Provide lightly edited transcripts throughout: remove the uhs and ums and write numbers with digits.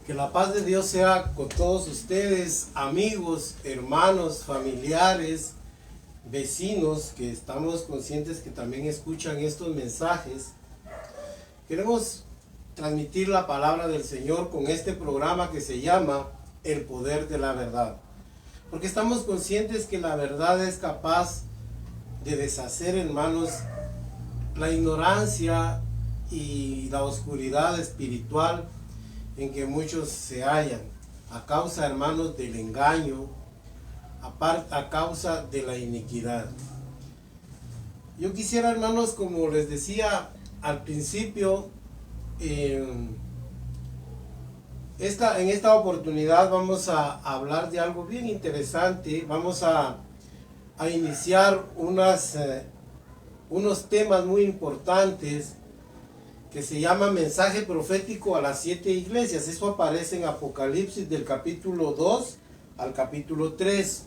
Que la paz de Dios sea con todos ustedes, amigos, hermanos, familiares, vecinos, que estamos conscientes que también escuchan estos mensajes. Queremos transmitir la palabra del Señor con este programa que se llama El Poder de la Verdad. Porque estamos conscientes que la verdad es capaz de deshacer, hermanos, la ignorancia y la oscuridad espiritual en que muchos se hallan, a causa, hermanos, del engaño, a causa de la iniquidad. Yo quisiera, hermanos, como les decía al principio, en esta oportunidad vamos a hablar de algo bien interesante. Vamos a iniciar unos temas muy importantes que se llama mensaje profético a las 7 iglesias. Eso aparece en Apocalipsis del capítulo 2 al capítulo 3.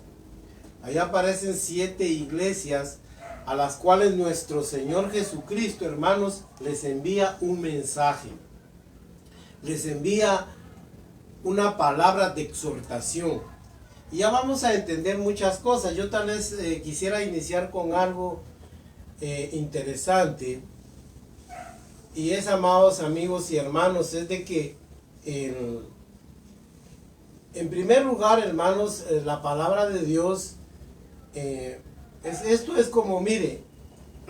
Allá aparecen 7 iglesias a las cuales nuestro Señor Jesucristo, hermanos, les envía un mensaje. Les envía una palabra de exhortación. Y ya vamos a entender muchas cosas. Yo tal vez quisiera iniciar con algo interesante. Y es, amados amigos y hermanos, es de que en primer lugar, hermanos, la palabra de Dios, esto es como, mire,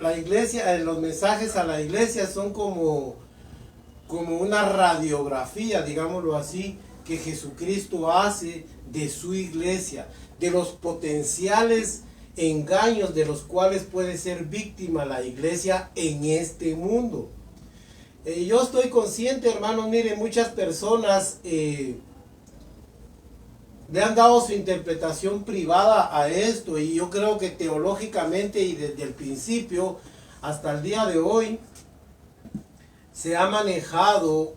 la iglesia, los mensajes a la iglesia son como una radiografía, digámoslo así, que Jesucristo hace de su iglesia, de los potenciales engaños de los cuales puede ser víctima la iglesia en este mundo. Yo estoy consciente, hermanos, miren, muchas personas le han dado su interpretación privada a esto, y yo creo que teológicamente y desde el principio hasta el día de hoy se ha manejado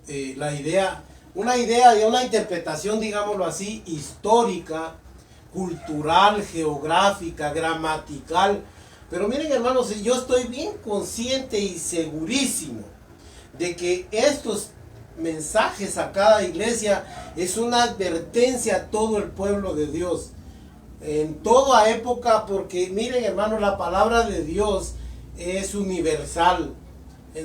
una idea de una interpretación, digámoslo así, histórica, cultural, geográfica, gramatical. Pero miren, hermanos, yo estoy bien consciente y segurísimo de que estos mensajes a cada iglesia es una advertencia a todo el pueblo de Dios en toda época, porque miren, hermanos, la palabra de Dios es universal,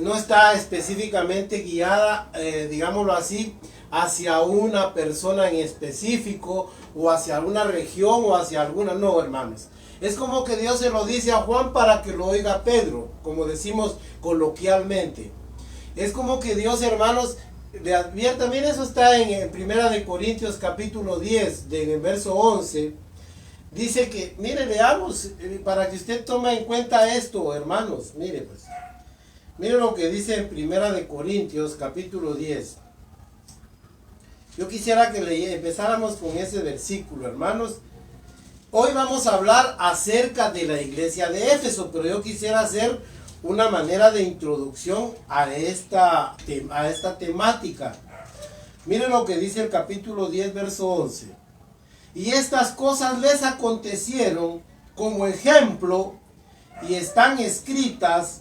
no está específicamente guiada, digámoslo así, hacia una persona en específico o hacia alguna región o hacia alguna, no, hermanos. Es como que Dios se lo dice a Juan para que lo oiga Pedro, como decimos coloquialmente. Es como que Dios, hermanos, le advierte. También eso está en Primera de Corintios capítulo 10, en el verso 11. Dice que, mire, leamos, para que usted tome en cuenta esto, hermanos. Mire, pues, mire lo que dice en Primera de Corintios capítulo 10. Yo quisiera que empezáramos con ese versículo, hermanos. Hoy vamos a hablar acerca de la iglesia de Éfeso, pero yo quisiera hacer una manera de introducción a esta temática. Miren lo que dice el capítulo 10, verso 11. Y estas cosas les acontecieron como ejemplo y están escritas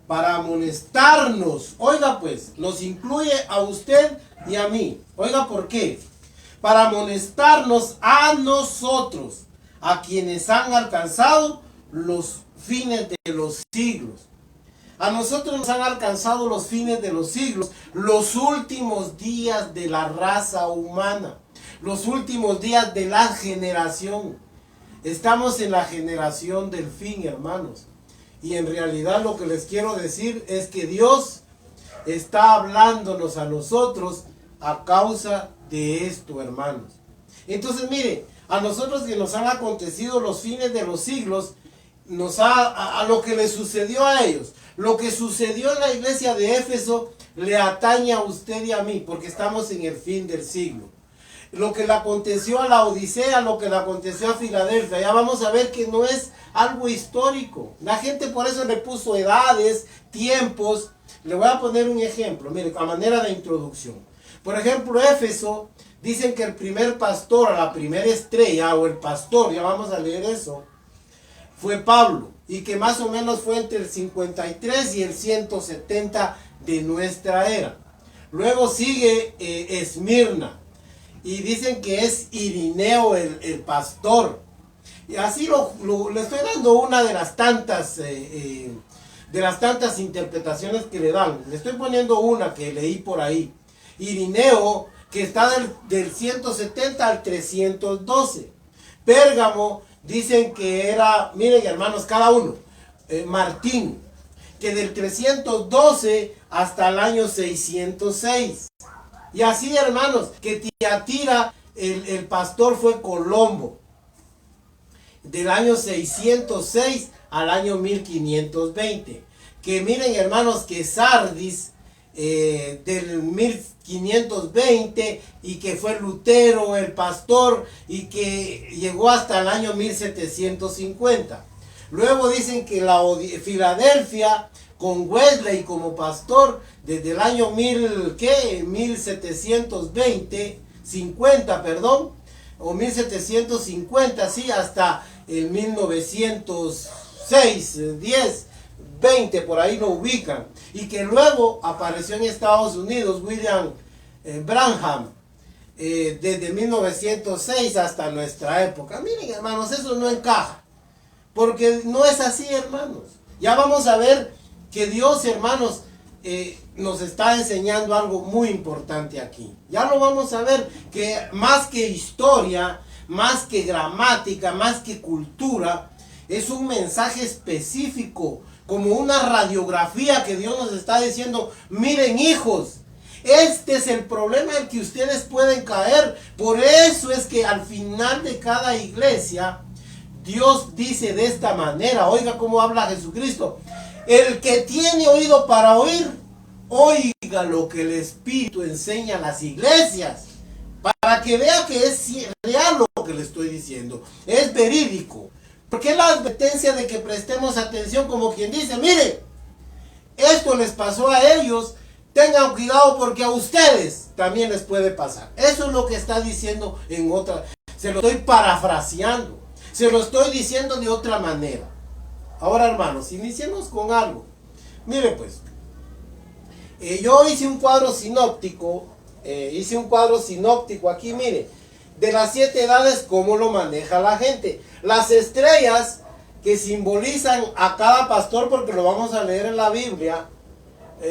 para amonestarnos. Oiga, pues, nos incluye a usted y a mí. Oiga, ¿por qué? Para amonestarnos a nosotros, a quienes han alcanzado los fines de los siglos. A nosotros nos han alcanzado los fines de los siglos, los últimos días de la raza humana, los últimos días de la generación. Estamos en la generación del fin, hermanos. Y en realidad lo que les quiero decir es que Dios está hablándonos a nosotros a causa de esto, hermanos. Entonces, mire, a nosotros que nos han acontecido los fines de los siglos, a lo que le sucedió a ellos, lo que sucedió en la iglesia de Éfeso le atañe a usted y a mí, porque estamos en el fin del siglo. Lo que le aconteció a la Odisea, lo que le aconteció a Filadelfia, ya vamos a ver que no es algo histórico. La gente por eso le puso edades, tiempos. Le voy a poner un ejemplo, mire, a manera de introducción. Por ejemplo, Éfeso, dicen que el primer pastor, la primera estrella, o el pastor, ya vamos a leer eso, fue Pablo, y que más o menos fue entre el 53 y el 170 de nuestra era. Luego sigue Esmirna. Y dicen que es Irineo el pastor. Y así le estoy dando una de las tantas interpretaciones que le dan. Le estoy poniendo una que leí por ahí. Irineo, que está del 170 al 312. Pérgamo, dicen que era, miren hermanos, cada uno. Martín, que del 312 hasta el año 606. Y así, hermanos, que Tiatira, el pastor fue Colombo, del año 606 al año 1520. Que miren, hermanos, que Sardis, del 1520, y que fue Lutero el pastor, y que llegó hasta el año 1750. Luego dicen que Filadelfia, con Wesley como pastor, desde el año 1720, 50, perdón, o 1750, sí, hasta el 1906, 10, 20, por ahí lo ubican. Y que luego apareció en Estados Unidos William Branham, desde 1906 hasta nuestra época. Miren, hermanos, eso no encaja, porque no es así, hermanos. Ya vamos a ver que Dios, hermanos, nos está enseñando algo muy importante aquí. Ya lo vamos a ver, que más que historia, más que gramática, más que cultura, es un mensaje específico, como una radiografía que Dios nos está diciendo: miren, hijos, este es el problema en que ustedes pueden caer. Por eso es que al final de cada iglesia, Dios dice de esta manera. Oiga cómo habla Jesucristo: el que tiene oído para oír, oiga lo que el Espíritu enseña a las iglesias, para que vea que es real lo que le estoy diciendo, es verídico. Porque es la advertencia de que prestemos atención, como quien dice: mire, esto les pasó a ellos, tengan cuidado porque a ustedes también les puede pasar. Eso es lo que está diciendo en otra, se lo estoy parafraseando, se lo estoy diciendo de otra manera. Ahora, hermanos, iniciemos con algo. Mire pues, yo hice un cuadro sinóptico, aquí, mire, de las 7 edades, cómo lo maneja la gente. Las estrellas que simbolizan a cada pastor, porque lo vamos a leer en la Biblia.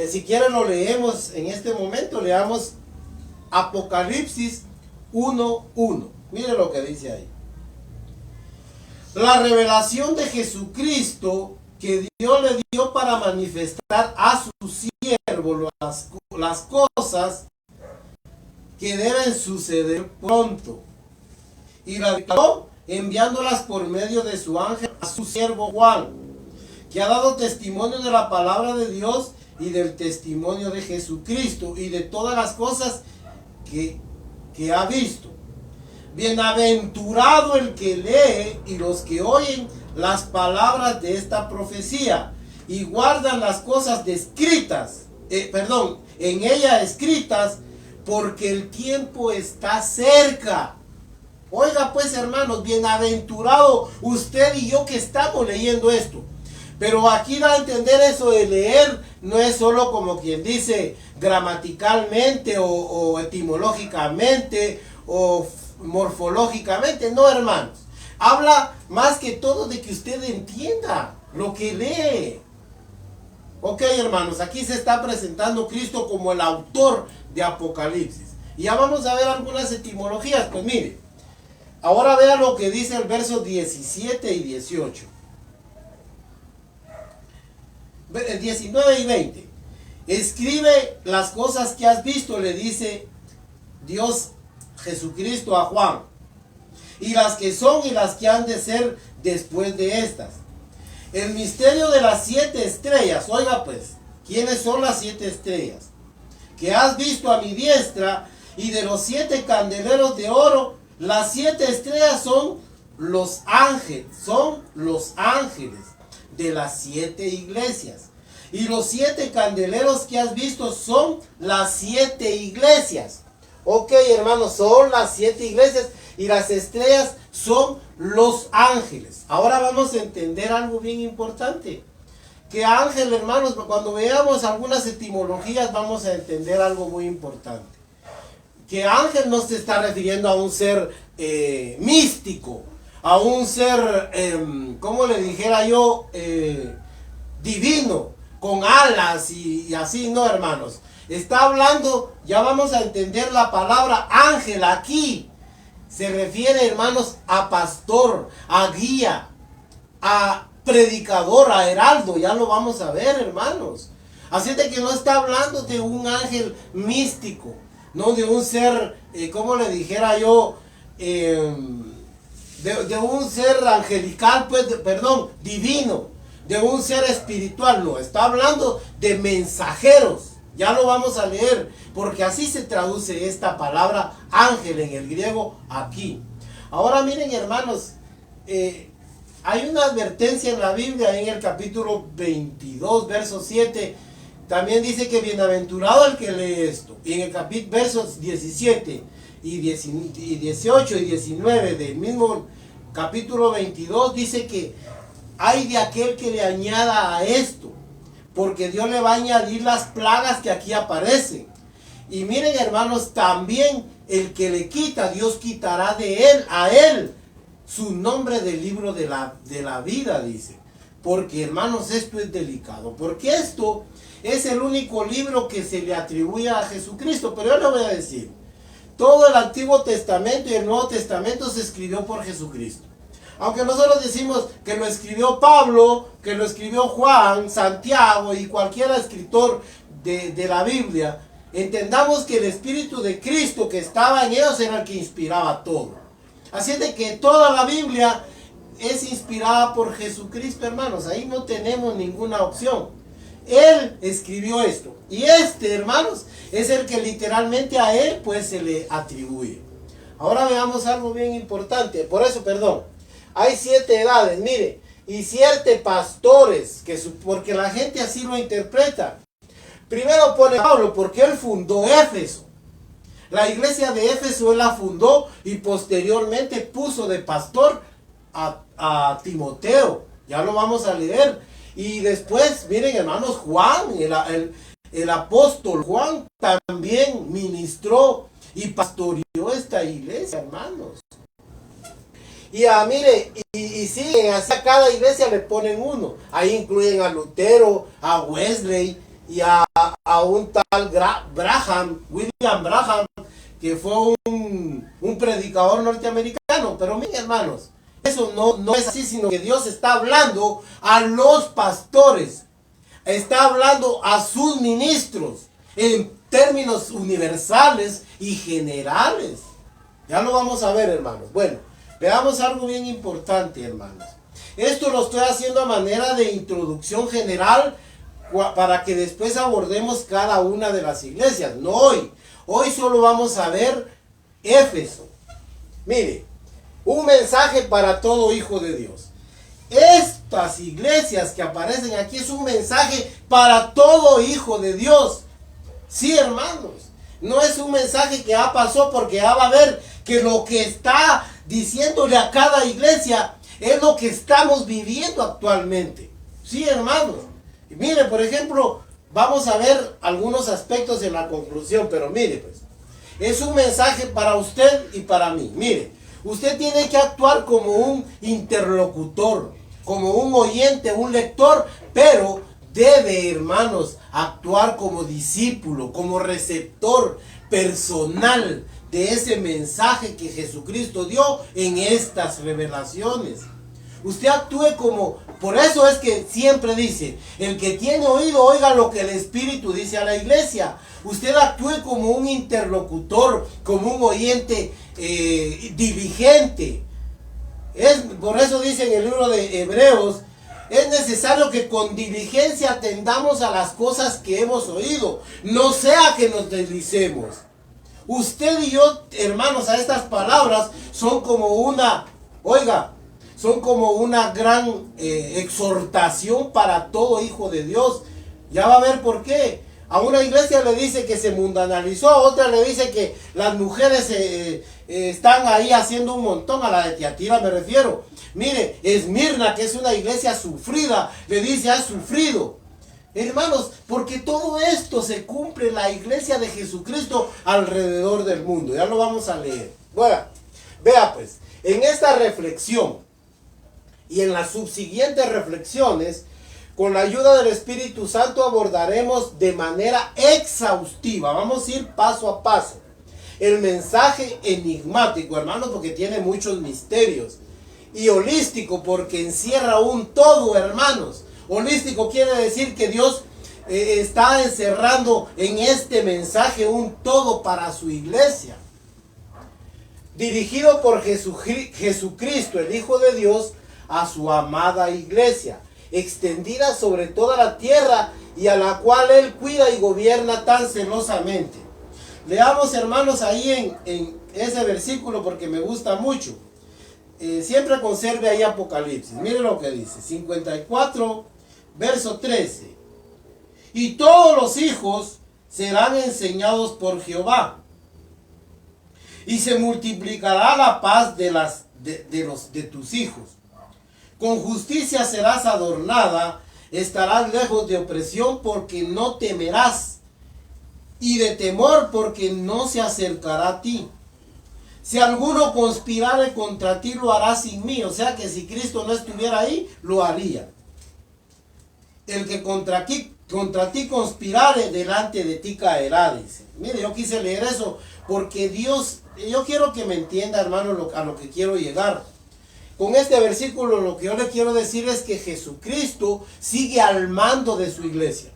Si quieren lo leemos en este momento. Leamos Apocalipsis 1:1. Mire lo que dice ahí. La revelación de Jesucristo que Dios le dio para manifestar a su siervo las cosas que deben suceder pronto. Y la declaró enviándolas por medio de su ángel a su siervo Juan, que ha dado testimonio de la palabra de Dios y del testimonio de Jesucristo y de todas las cosas que ha visto. Bienaventurado el que lee y los que oyen las palabras de esta profecía y guardan las cosas en ella escritas, porque el tiempo está cerca. Oiga pues, hermanos, bienaventurado usted y yo que estamos leyendo esto. Pero aquí da a entender eso de leer, no es solo como quien dice gramaticalmente o etimológicamente o morfológicamente, no, hermanos. Habla más que todo de que usted entienda lo que lee. Ok, hermanos, aquí se está presentando Cristo como el autor de Apocalipsis. Y ya vamos a ver algunas etimologías. Pues mire, ahora vea lo que dice el verso 17 y 18. 19 y 20. Escribe las cosas que has visto, le dice Dios Jesucristo a Juan, y las que son y las que han de ser después de estas. El misterio de las 7 estrellas. Oiga pues, ¿quiénes son las 7 estrellas? Que has visto a mi diestra, y de los 7 candeleros de oro, las 7 estrellas son los ángeles de las 7 iglesias. Y los 7 candeleros que has visto son las 7 iglesias. Ok, hermanos, son las 7 iglesias y las estrellas son los ángeles. Ahora vamos a entender algo bien importante. que ángel, hermanos, cuando veamos algunas etimologías vamos a entender algo muy importante. Que ángel no se está refiriendo a un ser místico, a un ser, como le dijera yo, divino, con alas y así, no, hermanos. Está hablando, ya vamos a entender la palabra ángel aquí. Se refiere, hermanos, a pastor, a guía, a predicador, a heraldo, ya lo vamos a ver, hermanos. Así de que no está hablando de un ángel místico, no de un ser, como le dijera yo, de un ser angelical, pues, perdón, divino, de un ser espiritual, no, está hablando de mensajeros. Ya lo vamos a leer, porque así se traduce esta palabra ángel en el griego aquí. Ahora miren, hermanos, hay una advertencia en la Biblia, en el capítulo 22, verso 7, también dice que bienaventurado el que lee esto. Y en el versos 17 y 18 y 19 del mismo capítulo 22 dice que hay de aquel que le añada a esto, porque Dios le va a añadir las plagas que aquí aparecen. Y miren, hermanos, también el que le quita, Dios quitará de él, a él, su nombre del libro de la vida, dice. Porque, hermanos, esto es delicado. Porque esto es el único libro que se le atribuye a Jesucristo. Pero yo le voy a decir, todo el Antiguo Testamento y el Nuevo Testamento se escribió por Jesucristo. Aunque nosotros decimos que lo escribió Pablo, que lo escribió Juan, Santiago y cualquier escritor de la Biblia, entendamos que el Espíritu de Cristo que estaba en ellos era el que inspiraba todo. Así es de que toda la Biblia es inspirada por Jesucristo, hermanos. Ahí no tenemos ninguna opción. Él escribió esto. Y hermanos, es el que literalmente a él pues se le atribuye. Ahora veamos algo bien importante. Por eso, perdón. Hay 7 edades, mire, y 7 pastores, porque la gente así lo interpreta. Primero pone Pablo, porque él fundó Éfeso. La iglesia de Éfeso él la fundó y posteriormente puso de pastor a Timoteo. Ya lo vamos a leer. Y después, miren, hermanos, Juan, el apóstol Juan también ministró y pastoreó esta iglesia, hermanos. Y mire, y siguen, así a cada iglesia le ponen uno. Ahí incluyen a Lutero, a Wesley y a un tal William Branham, que fue un predicador norteamericano. Pero miren, hermanos, eso no es así, sino que Dios está hablando a los pastores, está hablando a sus ministros en términos universales y generales. Ya lo vamos a ver, hermanos. Bueno, veamos algo bien importante, hermanos. Esto lo estoy haciendo a manera de introducción general para que después abordemos cada una de las iglesias. No hoy. Hoy solo vamos a ver Éfeso. Mire, un mensaje para todo hijo de Dios. Estas iglesias que aparecen aquí es un mensaje para todo hijo de Dios. Sí, hermanos. No es un mensaje que ya pasó, porque ya va a ver que lo que está diciéndole a cada iglesia es lo que estamos viviendo actualmente. Sí, hermanos. Y mire, por ejemplo, vamos a ver algunos aspectos en la conclusión, pero mire, pues, es un mensaje para usted y para mí. Mire, usted tiene que actuar como un interlocutor, como un oyente, un lector, pero debe, hermanos, actuar como discípulo, como receptor personal de ese mensaje que Jesucristo dio en estas revelaciones. Usted actúe como, por eso es que siempre dice, el que tiene oído oiga lo que el Espíritu dice a la iglesia. Usted actúe como un interlocutor, como un oyente diligente. Por eso dice en el libro de Hebreos, es necesario que con diligencia atendamos a las cosas que hemos oído, no sea que nos deslicemos. Usted y yo, hermanos, a estas palabras son como son como una gran exhortación para todo hijo de Dios. Ya va a ver por qué. A una iglesia le dice que se mundanalizó, a otra le dice que las mujeres están ahí haciendo un montón, a la de Tiatira me refiero. Mire, Esmirna, que es una iglesia sufrida, le dice, ha sufrido. Hermanos, porque todo esto se cumple en la iglesia de Jesucristo alrededor del mundo. Ya lo vamos a leer. Bueno, vea pues, en esta reflexión y en las subsiguientes reflexiones, con la ayuda del Espíritu Santo abordaremos de manera exhaustiva. Vamos a ir paso a paso. El mensaje enigmático, hermanos, porque tiene muchos misterios. Y holístico, porque encierra un todo, hermanos. Holístico quiere decir que Dios está encerrando en este mensaje un todo para su iglesia. Dirigido por Jesucristo, el Hijo de Dios, a su amada iglesia, extendida sobre toda la tierra y a la cual Él cuida y gobierna tan celosamente. Leamos, hermanos, ahí en ese versículo porque me gusta mucho. Siempre conserve ahí Apocalipsis. Miren lo que dice, 54, verso 13. Y todos los hijos serán enseñados por Jehová, y se multiplicará la paz de tus hijos. Con justicia serás adornada, estarás lejos de opresión porque no temerás, y de temor porque no se acercará a ti. Si alguno conspirare contra ti, lo hará sin mí. O sea que si Cristo no estuviera ahí, lo haría. El que contra ti conspirare, delante de ti caerá, dice. Mire, yo quise leer eso porque Dios, yo quiero que me entienda, hermano, a lo que quiero llegar. Con este versículo lo que yo le quiero decir es que Jesucristo sigue al mando de su iglesia.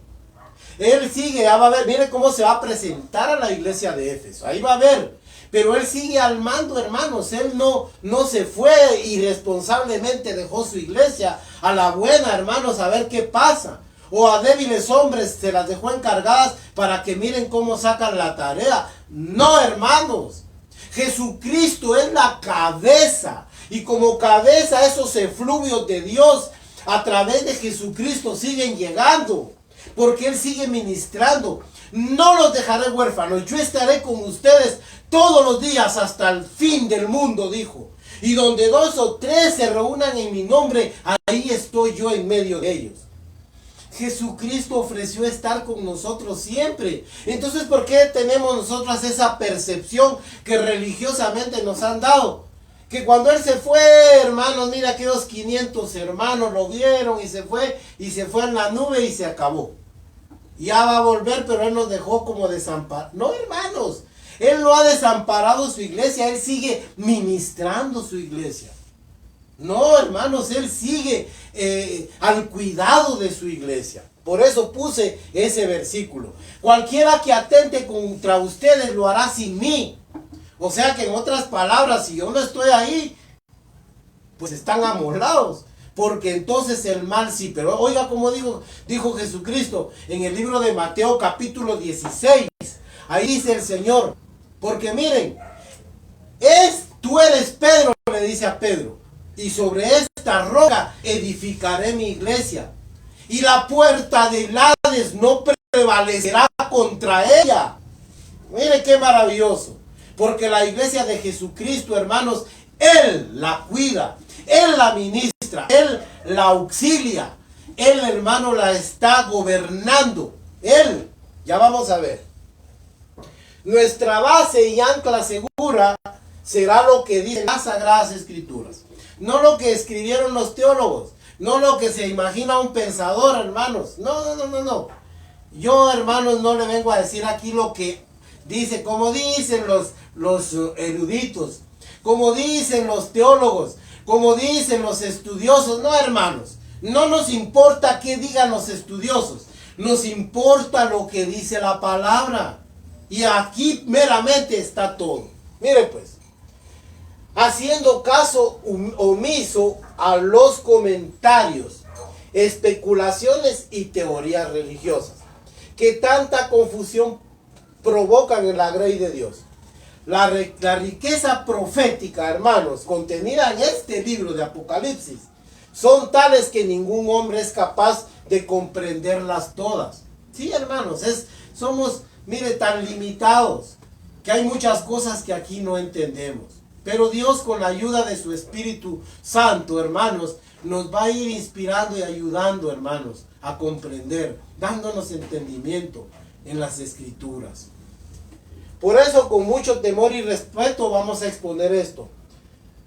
Él sigue, ya va a ver, mire cómo se va a presentar a la iglesia de Éfeso. Ahí va a ver. Pero Él sigue al mando, hermanos. Él no se fue irresponsablemente, dejó su iglesia a la buena, hermanos, a ver qué pasa. O a débiles hombres se las dejó encargadas para que miren cómo sacan la tarea. No, hermanos. Jesucristo es la cabeza. Y como cabeza, esos efluvios de Dios a través de Jesucristo siguen llegando. Porque Él sigue ministrando. No los dejaré huérfanos. Yo estaré con ustedes todos los días hasta el fin del mundo, dijo. Y donde 2 o 3 se reúnan en mi nombre, ahí estoy yo en medio de ellos. Jesucristo ofreció estar con nosotros siempre. Entonces, ¿por qué tenemos nosotros esa percepción que religiosamente nos han dado? Que cuando Él se fue, hermanos, mira, aquellos 500 hermanos lo vieron y se fue en la nube y se acabó. Ya va a volver, pero Él nos dejó como desamparados. No, hermanos, Él no ha desamparado su iglesia, Él sigue ministrando su iglesia. No, hermanos, Él sigue al cuidado de su iglesia. Por eso puse ese versículo. Cualquiera que atente contra ustedes lo hará sin mí. O sea que en otras palabras, si yo no estoy ahí, pues están amolados. Porque entonces el mal sí. Pero oiga como dijo Jesucristo en el libro de Mateo capítulo 16. Ahí dice el Señor. Porque miren, tú eres Pedro, le dice a Pedro. Y sobre esta roca edificaré mi iglesia. Y la puerta del Hades no prevalecerá contra ella. Mire qué maravilloso. Porque la iglesia de Jesucristo, hermanos, Él la cuida, Él la ministra, Él la auxilia, Él, hermano, la está gobernando. Él, ya vamos a ver. Nuestra base y ancla segura será lo que dicen las Sagradas Escrituras. No lo que escribieron los teólogos, no lo que se imagina un pensador, hermanos. No. Yo, hermanos, no le vengo a decir aquí lo que dice, como dicen los eruditos, como dicen los teólogos, como dicen los estudiosos. No, hermanos, no nos importa qué digan los estudiosos, nos importa lo que dice la palabra. Y aquí meramente está todo. Mire pues, haciendo caso omiso a los comentarios, especulaciones y teorías religiosas que tanta confusión provocan en la grey de Dios. La riqueza profética, hermanos, contenida en este libro de Apocalipsis, son tales que ningún hombre es capaz de comprenderlas todas. Sí, hermanos, somos, mire, tan limitados que hay muchas cosas que aquí no entendemos. Pero Dios, con la ayuda de su Espíritu Santo, hermanos, nos va a ir inspirando y ayudando, hermanos, a comprender, dándonos entendimiento en las Escrituras. Por eso, con mucho temor y respeto, vamos a exponer esto.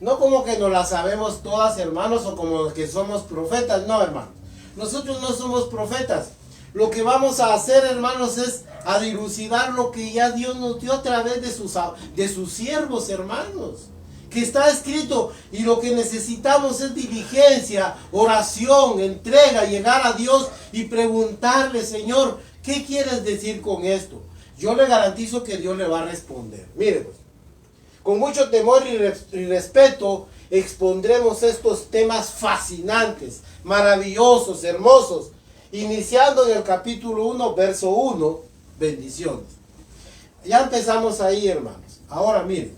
No como que nos la sabemos todas, hermanos, o como que somos profetas. No, hermanos. Nosotros no somos profetas. Lo que vamos a hacer, hermanos, es a dilucidar lo que ya Dios nos dio a través de sus siervos, hermanos. Que está escrito, y lo que necesitamos es diligencia, oración, entrega, llegar a Dios y preguntarle: Señor, ¿qué quieres decir con esto? Yo le garantizo que Dios le va a responder. Miren, pues, con mucho temor y respeto expondremos estos temas fascinantes, maravillosos, hermosos, iniciando en el capítulo 1, verso 1, bendiciones. Ya empezamos ahí, hermanos. Ahora miren,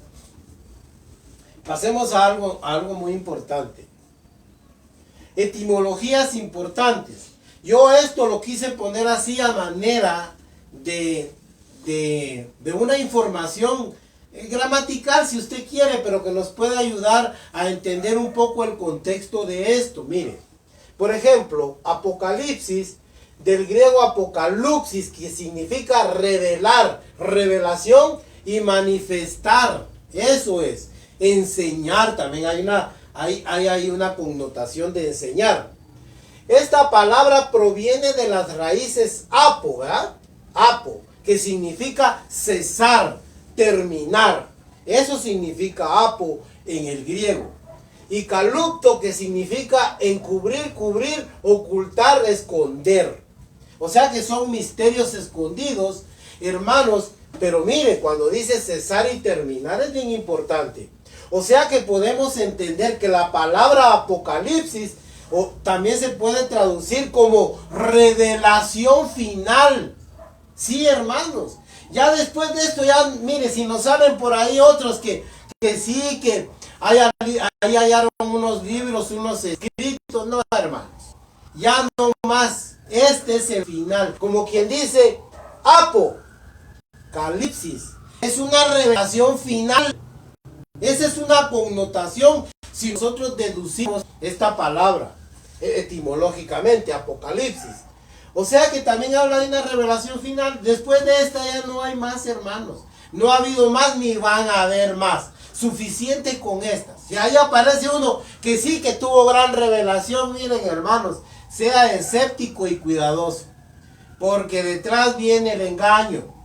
pasemos a algo muy importante. Etimologías importantes. Yo esto lo quise poner así a manera de una información gramatical, si usted quiere, pero que nos puede ayudar a entender un poco el contexto de esto. Mire, por ejemplo, Apocalipsis, del griego apocaluxis, que significa revelar, revelación y manifestar. Eso es, enseñar también. Hay una connotación de enseñar. Esta palabra proviene de las raíces apo, ¿verdad? Apo, que significa cesar, terminar. Eso significa apo en el griego. Y calupto, que significa encubrir, cubrir, ocultar, esconder. O sea que son misterios escondidos, hermanos. Pero mire, cuando dice cesar y terminar es bien importante. O sea que podemos entender que la palabra apocalipsis también se puede traducir como revelación final. Sí, hermanos. Ya después de esto, ya mire, si nos salen por ahí otros que sí, que ahí hallaron unos libros, unos escritos, no, hermanos. Ya no más. Este es el final. Como quien dice, apocalipsis. Es una revelación final. Esa es una connotación si nosotros deducimos esta palabra etimológicamente, apocalipsis. O sea que también habla de una revelación final. Después de esta ya no hay más, hermanos. No ha habido más ni van a haber más. Suficiente con estas. Si ahí aparece uno que sí que tuvo gran revelación, miren, hermanos, sea escéptico y cuidadoso. Porque detrás viene el engaño.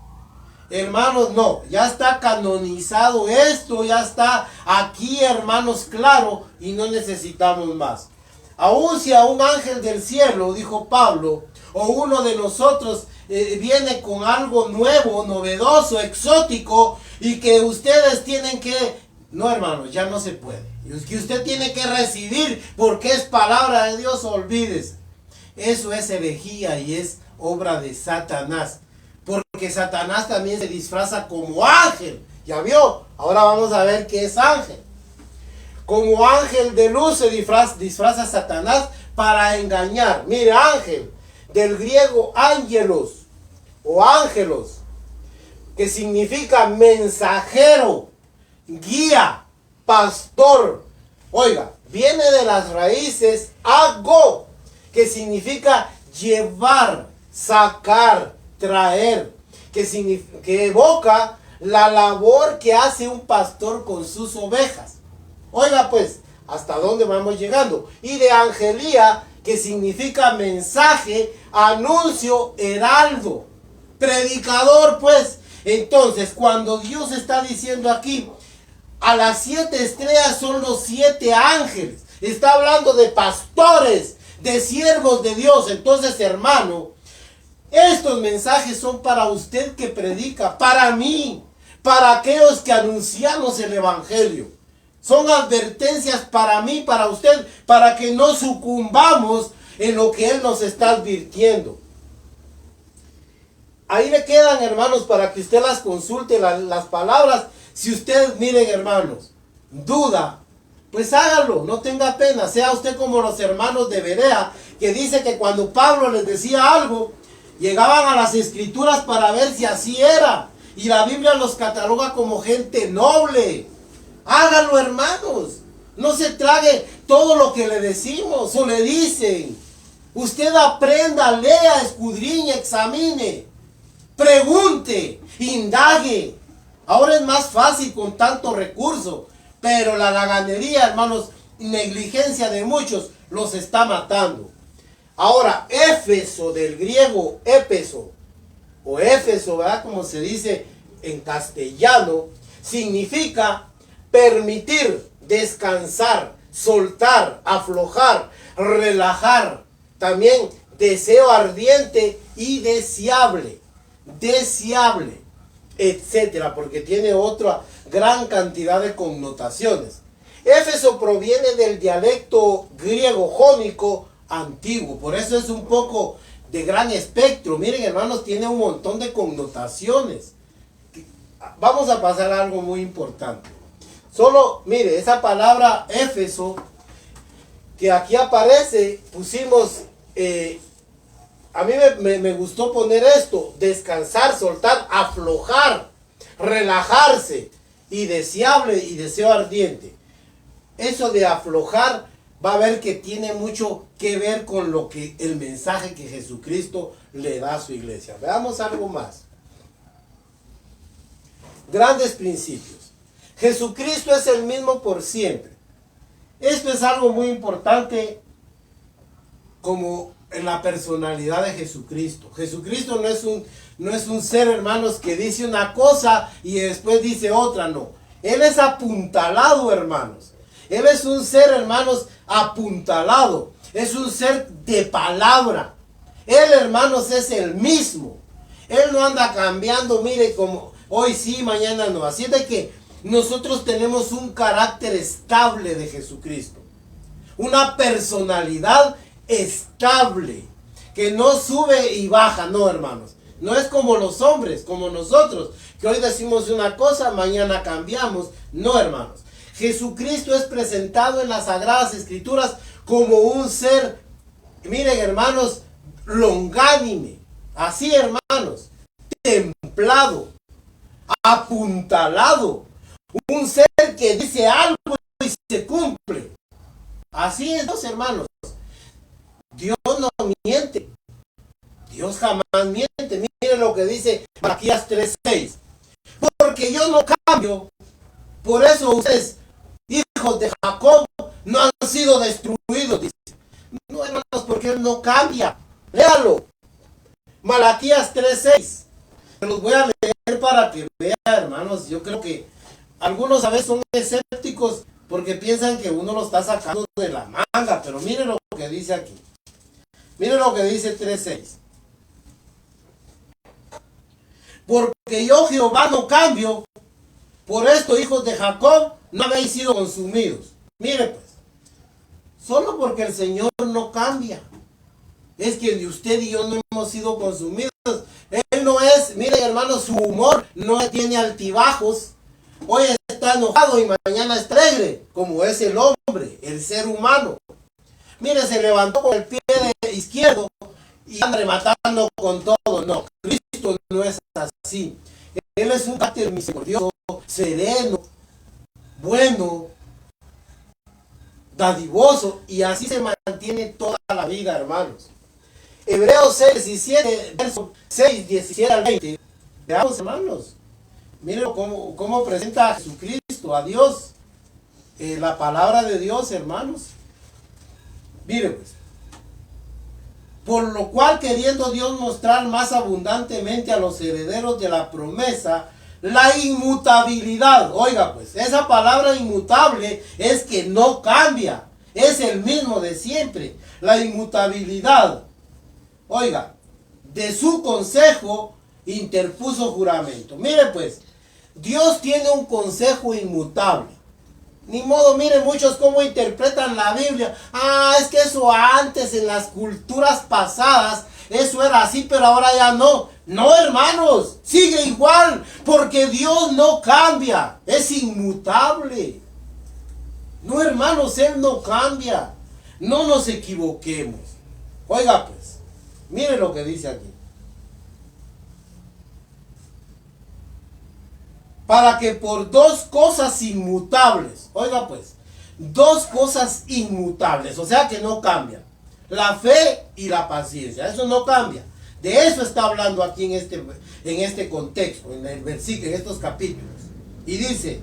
Hermanos, no, ya está canonizado esto, ya está aquí, hermanos, claro, y no necesitamos más. Aun si a un ángel del cielo, dijo Pablo, o uno de nosotros viene con algo nuevo, novedoso, exótico, y que ustedes tienen que... No, hermanos, ya no se puede. Es que usted tiene que recibir porque es palabra de Dios, olvídese. Eso es herejía y es obra de Satanás. Porque Satanás también se disfraza como ángel. ¿Ya vio? Ahora vamos a ver qué es ángel. Como ángel de luz se disfraza Satanás para engañar. Mire, ángel, del griego ángelos o ángelos, que significa mensajero, guía, pastor. Oiga, viene de las raíces ago, que significa llevar, sacar, traer, que evoca la labor que hace un pastor con sus ovejas. Oiga pues, ¿hasta dónde vamos llegando? Y de angelía, que significa mensaje, anuncio, heraldo, predicador pues. Entonces, cuando Dios está diciendo aquí, a las 7 estrellas son los 7 ángeles, está hablando de pastores, de siervos de Dios. Entonces, hermano, estos mensajes son para usted que predica, para mí, para aquellos que anunciamos el evangelio. Son advertencias para mí, para usted, para que no sucumbamos en lo que Él nos está advirtiendo. Ahí le quedan, hermanos, para que usted las consulte, las palabras. Si usted, miren, hermanos, duda, pues hágalo, no tenga pena. Sea usted como los hermanos de Berea, que dice que cuando Pablo les decía algo, llegaban a las escrituras para ver si así era. Y la Biblia los cataloga como gente noble. Hágalo, hermanos. No se trague todo lo que le decimos o le dicen. Usted aprenda, lea, escudriñe, examine, pregunte, indague. Ahora es más fácil con tanto recurso, pero la laganería, hermanos, negligencia de muchos los está matando. Ahora, Éfeso, del griego épeso, o Éfeso, ¿verdad? Como se dice en castellano, significa permitir, descansar, soltar, aflojar, relajar. También deseo ardiente y deseable, etcétera, porque tiene otra gran cantidad de connotaciones. Éfeso proviene del dialecto griego jónico antiguo, por eso es un poco de gran espectro. Miren, hermanos, tiene un montón de connotaciones. Vamos a pasar a algo muy importante. Solo, mire, esa palabra Éfeso que aquí aparece, pusimos, a mí me gustó poner esto: descansar, soltar, aflojar, relajarse, y deseable y deseo ardiente. Eso de aflojar va a ver que tiene mucho que ver con lo que el mensaje que Jesucristo le da a su iglesia. Veamos algo más. Grandes principios. Jesucristo es el mismo por siempre. Esto es algo muy importante como en la personalidad de Jesucristo. Jesucristo no es un ser, hermanos, que dice una cosa y después dice otra, no. Él es apuntalado, hermanos. Él es un ser, hermanos, apuntalado. Es un ser de palabra. Él, hermanos, es el mismo. Él no anda cambiando, mire, como hoy sí, mañana no. Así de que nosotros tenemos un carácter estable de Jesucristo. Una personalidad estable. Que no sube y baja, no, hermanos. No es como los hombres, como nosotros, que hoy decimos una cosa, mañana cambiamos. No, hermanos. Jesucristo es presentado en las Sagradas Escrituras como un ser, miren, hermanos, longánime. Así, hermanos, templado, apuntalado. Un ser que dice algo y se cumple. Así es, Dios, hermanos. Dios no miente. Dios jamás miente. Miren lo que dice Malaquías 3:6. Porque yo no cambio. Por eso ustedes, hijos de Jacob, no han sido destruidos. Dice. No, hermanos, porque Él no cambia. Léalo. Malaquías 3:6. Se los voy a leer para que vean, hermanos. Yo creo que algunos a veces son escépticos porque piensan que uno lo está sacando de la manga. Pero miren lo que dice aquí. Miren lo que dice 3:6. Porque yo, Jehová, no cambio. Por esto, hijos de Jacob, no habéis sido consumidos. Mire pues, solo porque el Señor no cambia, es que usted y yo no hemos sido consumidos. Él no es, miren, hermanos, su humor no tiene altibajos. Hoy está enojado y mañana está alegre, como es el hombre, el ser humano. Mire, se levantó con el pie izquierdo y anda rematando con todo. No, Cristo no es así. Él es un carácter misericordioso, sereno, bueno, dadivoso, y así se mantiene toda la vida, hermanos. Hebreos 6:17, verso 6, 17 al 20. Veamos, hermanos. Miren cómo presenta a Jesucristo, a Dios, la palabra de Dios, hermanos. Miren pues. Por lo cual, queriendo Dios mostrar más abundantemente a los herederos de la promesa la inmutabilidad. Oiga pues, esa palabra inmutable es que no cambia, es el mismo de siempre. La inmutabilidad, oiga, de su consejo interpuso juramento. Mire pues, Dios tiene un consejo inmutable. Ni modo, miren muchos cómo interpretan la Biblia. Ah, es que eso antes, en las culturas pasadas, eso era así, pero ahora ya no. No, hermanos, sigue igual, porque Dios no cambia, es inmutable. No, hermanos, Él no cambia. No nos equivoquemos. Oiga pues, miren lo que dice aquí. para que por dos cosas inmutables, oiga pues, dos cosas inmutables, o sea que no cambian, la fe y la paciencia, eso no cambia. De eso está hablando aquí en este contexto, en el versículo, en estos capítulos. Y dice,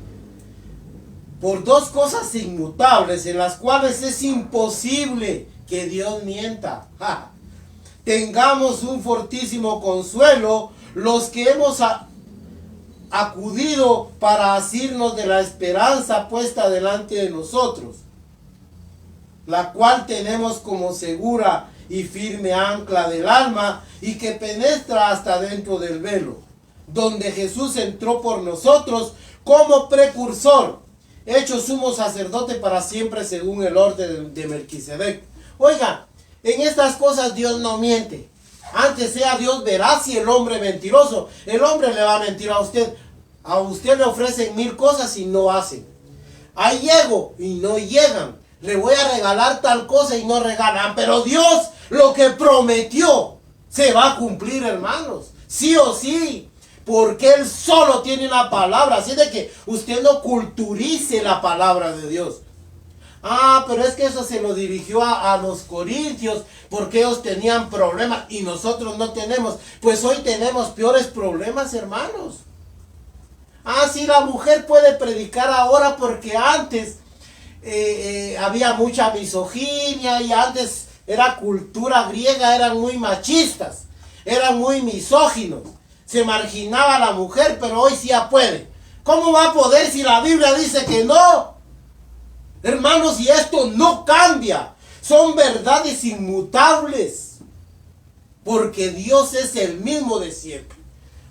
por dos cosas inmutables en las cuales es imposible que Dios mienta. ¡Ja! Tengamos un fortísimo consuelo los que hemos acudido para asirnos de la esperanza puesta delante de nosotros, la cual tenemos como segura y firme ancla del alma y que penetra hasta dentro del velo, donde Jesús entró por nosotros como precursor, hecho sumo sacerdote para siempre según el orden de Melquisedec. Oiga, en estas cosas Dios no miente. Antes sea Dios veraz y el hombre mentiroso. El hombre le va a mentir a usted. A usted le ofrecen 1000 cosas y no hacen. Ahí llego y no llegan. Le voy a regalar tal cosa y no regalan. Pero Dios lo que prometió se va a cumplir, hermanos. Sí o sí. Porque Él solo tiene una palabra. Así de que usted no culturice la palabra de Dios. Ah, pero es que eso se lo dirigió a los corintios porque ellos tenían problemas y nosotros no tenemos. Pues hoy tenemos peores problemas, hermanos. Ah, sí, la mujer puede predicar ahora porque antes había mucha misoginia y antes era cultura griega, eran muy machistas, eran muy misóginos. Se marginaba a la mujer, pero hoy sí ya puede. ¿Cómo va a poder si la Biblia dice que no? Hermanos, y esto no cambia. Son verdades inmutables. Porque Dios es el mismo de siempre.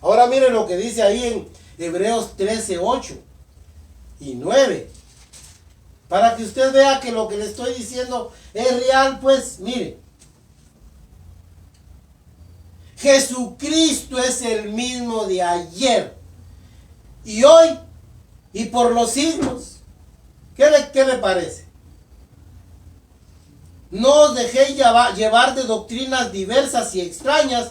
Ahora miren lo que dice ahí en Hebreos 13, 8 y 9. Para que usted vea que lo que le estoy diciendo es real, pues mire. Jesucristo es el mismo de ayer y hoy y por los siglos. ¿Qué le parece? No os dejéis llevar de doctrinas diversas y extrañas,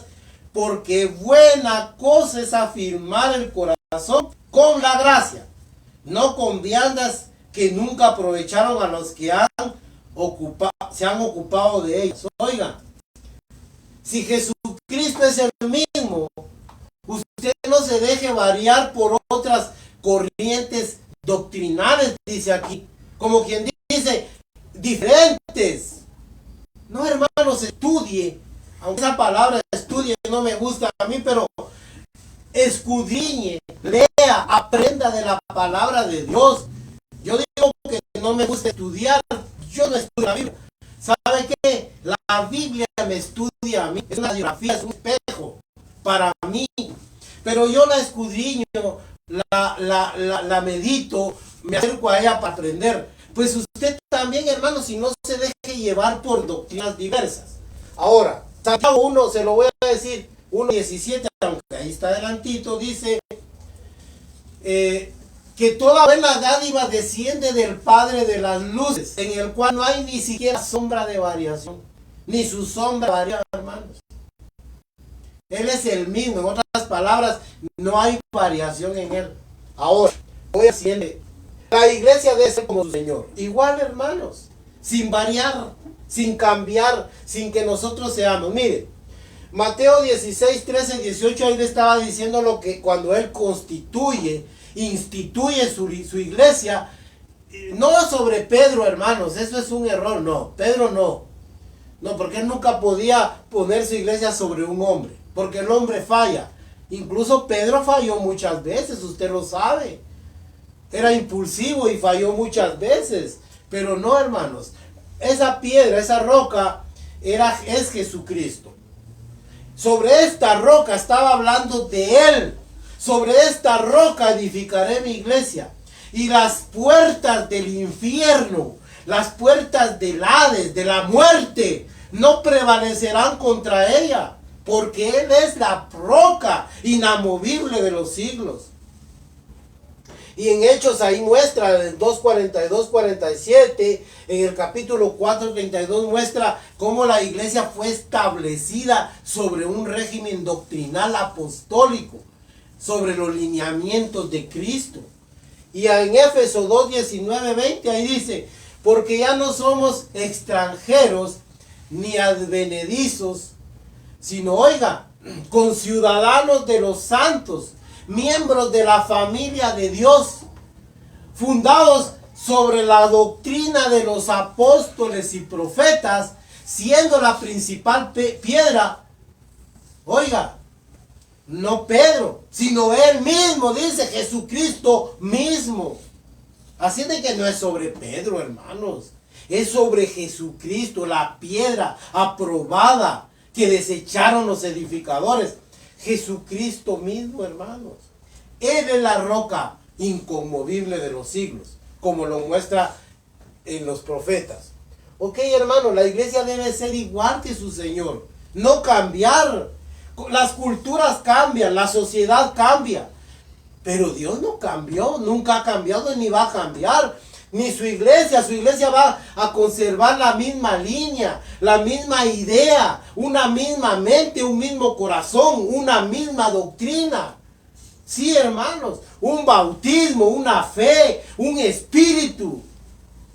porque buena cosa es afirmar el corazón con la gracia, no con viandas que nunca aprovecharon a los que se han ocupado de ellos. Oigan, si Jesucristo es el mismo, usted no se deje variar por otras corrientes doctrinales, dice aquí, como quien dice, diferentes. No, hermanos, estudie, aunque esa palabra estudie no me gusta a mí, pero escudriñe, lea, aprenda de la palabra de Dios. Yo digo que no me gusta estudiar, yo no estudio la Biblia. ¿Sabe qué? La Biblia me estudia a mí, es una biografía, es un espejo para mí, pero yo la escudriño, la medito, me acerco a ella para aprender. Pues usted también, hermano, si no se deje llevar por doctrinas diversas. Ahora, Santiago 1, se lo voy a decir, 1:17, aunque ahí está adelantito, dice que toda buena dádiva desciende del Padre de las luces, en el cual no hay ni siquiera sombra de variación, ni su sombra varía, hermanos. Él es el mismo, en otras palabras, no hay variación en Él. Ahora, voy a decirle, la iglesia debe ser como su Señor. Igual, hermanos, sin variar, sin cambiar, sin que nosotros seamos. Miren, Mateo 16, 13, 18, ahí le estaba diciendo lo que cuando Él instituye su iglesia, no sobre Pedro, hermanos, eso es un error, no, Pedro no. No, porque Él nunca podía poner su iglesia sobre un hombre, porque el hombre falla. Incluso Pedro falló muchas veces, usted lo sabe. Era impulsivo y falló muchas veces. Pero no, hermanos. Esa piedra, esa roca, es Jesucristo. Sobre esta roca estaba hablando de Él. Sobre esta roca edificaré mi iglesia. Y las puertas del infierno, las puertas del Hades, de la muerte, no prevalecerán contra ella. Porque Él es la roca inamovible de los siglos. Y en Hechos ahí muestra, en el 2:42-47, en el capítulo 4:32 muestra cómo la iglesia fue establecida sobre un régimen doctrinal apostólico. sobre los lineamientos de Cristo. Y en Éfeso 2, 19, 20 ahí dice, porque ya no somos extranjeros ni advenedizos, sino, oiga, conciudadanos de los santos, miembros de la familia de Dios, fundados sobre la doctrina de los apóstoles y profetas, siendo la principal piedra, oiga, no Pedro, sino él mismo, dice Jesucristo mismo. Así de que no es sobre Pedro, hermanos, es sobre Jesucristo, la piedra aprobada que desecharon los edificadores. Jesucristo mismo, hermanos. Él es la roca inconmovible de los siglos, como lo muestra en los profetas. Ok, hermano, la iglesia debe ser igual que su Señor, no cambiar. Las culturas cambian, la sociedad cambia, pero Dios no cambió, nunca ha cambiado ni va a cambiar. Ni su iglesia va a conservar la misma línea, la misma idea, una misma mente, un mismo corazón, una misma doctrina. Sí, hermanos, un bautismo, una fe, un espíritu.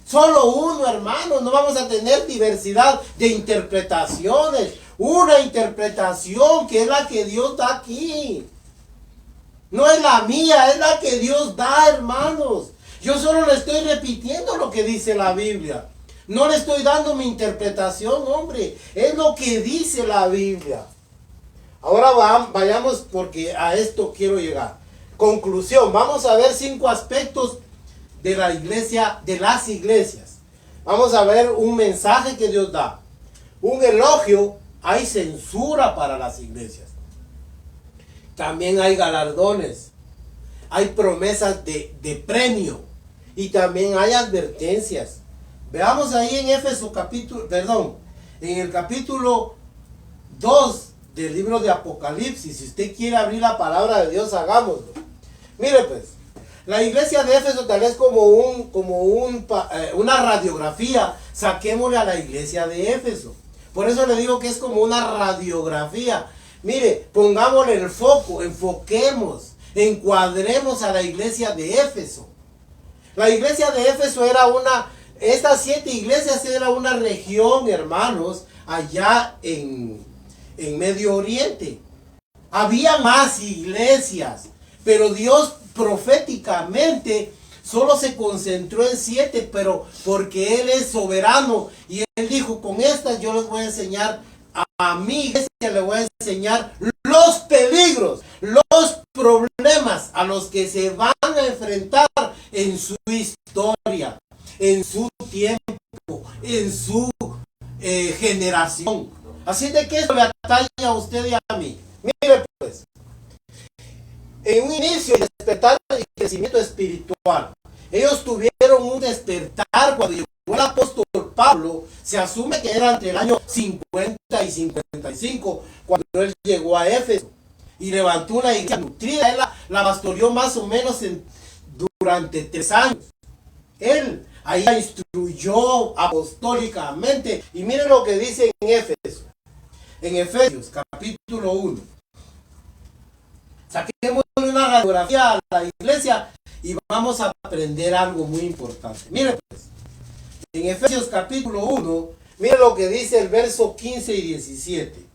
Solo uno, hermanos, no vamos a tener diversidad de interpretaciones. Una interpretación que es la que Dios da aquí. No es la mía, es la que Dios da, hermanos. Yo solo le estoy repitiendo lo que dice la Biblia. No le estoy dando mi interpretación, hombre. Es lo que dice la Biblia. Ahora vayamos porque a esto quiero llegar. Conclusión. Vamos a ver 5 aspectos de la iglesia, de las iglesias. Vamos a ver un mensaje que Dios da. Un elogio. Hay censura para las iglesias. También hay galardones. Hay promesas de premio. Y también hay advertencias. Veamos ahí en en el capítulo 2 del libro de Apocalipsis. Si usted quiere abrir la palabra de Dios, hagámoslo. Mire pues, la iglesia de Éfeso tal vez como una radiografía. Saquémosle a la iglesia de Éfeso. Por eso le digo que es como una radiografía. Mire, pongámosle el foco, enfoquemos, encuadremos a la iglesia de Éfeso. La iglesia de Éfeso era estas 7 iglesias era una región, hermanos, allá en Medio Oriente. Había más iglesias, pero Dios proféticamente solo se concentró en 7, pero porque Él es soberano y Él dijo, con estas yo les voy a enseñar, a mi iglesia le voy a enseñar los peligros, los problemas a los que se van a enfrentar en su historia, en su tiempo, en su generación. Así de que eso le atañe a usted y a mí. Mire pues, en un inicio de despertar y crecimiento espiritual, ellos tuvieron un despertar cuando llegó el apóstol Pablo. Se asume que era entre el año 50 y 55 cuando él llegó a Éfeso y levantó una iglesia nutrida. Él la pastoreó más o menos durante 3 años. Él ahí la instruyó apostólicamente. Y miren lo que dice en Éfeso, en Efesios capítulo 1. Saquemos una radiografía a la iglesia y vamos a aprender algo muy importante. Mire pues, en Efesios capítulo 1, mire lo que dice el verso 15 y 17.